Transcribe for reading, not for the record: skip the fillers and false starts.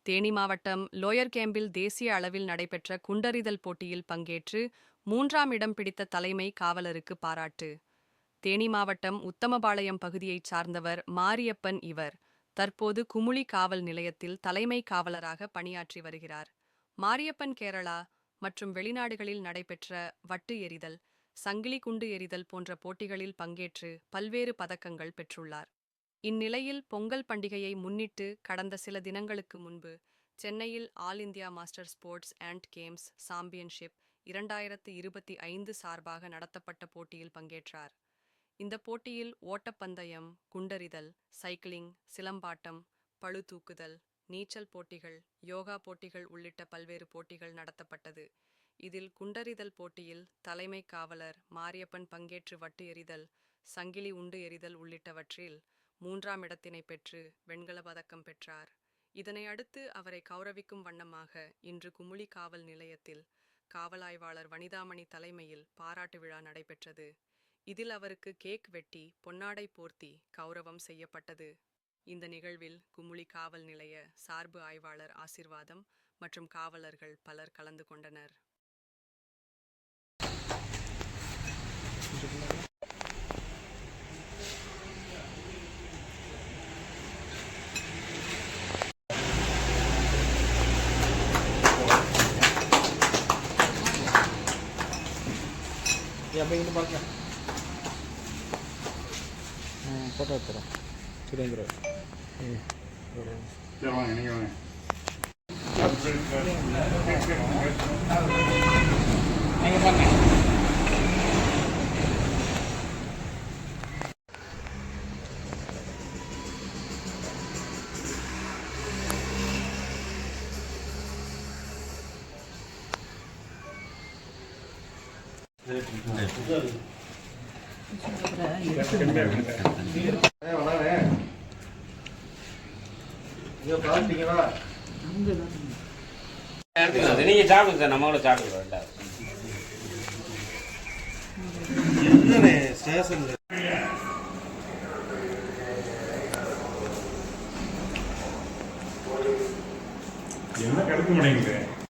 தேனி மாவட்டம் லோயர் கேம்பில் தேசிய அளவில் நடைபெற்ற குண்டறிதல் போட்டியில் பங்கேற்று 3ஆம் இடம் பிடித்த தலைமை காவலருக்கு பாராட்டு. தேனி மாவட்டம் உத்தமபாளையம் பகுதியைச் சார்ந்தவர் மாரியப்பன். இவர் தற்போது குமுளி காவல் நிலையத்தில் தலைமை காவலராக பணியாற்றி வருகிறார். மாரியப்பன் கேரளா மற்றும் வெளிநாடுகளில் நடைபெற்ற வட்டு எறிதல், சங்கிலி குண்டு எறிதல் போன்ற போட்டிகளில் பங்கேற்று பல்வேறு பதக்கங்கள் பெற்றுள்ளார். இந்நிலையில் பொங்கல் பண்டிகையை முன்னிட்டு கடந்த சில தினங்களுக்கு முன்பு சென்னையில் all India master sports and games championship 2025 சார்பாக நடத்தப்பட்ட போட்டியில் பங்கேற்றார். இந்த போட்டியில் ஓட்டப்பந்தயம், குண்டறிதல், சைக்கிளிங், சிலம்பாட்டம், பளு தூக்குதல், நீச்சல் போட்டிகள், யோகா போட்டிகள் உள்ளிட்ட பல்வேறு போட்டிகள் நடத்தப்பட்டது. இதில் குண்டறிதல் போட்டியில் தலைமை காவலர் மாரியப்பன் பங்கேற்று வட்டு எறிதல், சங்கிலி உண்டு எறிதல் உள்ளிட்டவற்றில் 3ஆம் இடத்தினை பெற்று வெண்கல பதக்கம் பெற்றார். இதனை அடுத்து அவரை கௌரவிக்கும் வண்ணமாக இன்று குமுளி காவல் நிலையத்தில் காவல் ஆய்வாளர் வனிதாமணி தலைமையில் பாராட்டு விழா நடைபெற்றது. இதில் அவருக்கு கேக் வெட்டி பொன்னாடை போர்த்தி கௌரவம் செய்யப்பட்டது. இந்த நிகழ்வில் குமுளி காவல் நிலைய சார்பு ஆய்வாளர் ஆசிர்வாதம் மற்றும் காவலர்கள் பலர் கலந்து கொண்டனர். அப்படிங்கிட்டு பார்க்க ஃபோட்டோ எடுத்துகிறோம். சுரேந்திர சரி வாங்க, நீங்கள் வாங்க. நீங்கள் பாருங்க. நீங்க சாப்பிடுங்க சார், நம்மளோட சாப்பிடுங்க. என்ன கிடைக்க மாட்டேங்குது.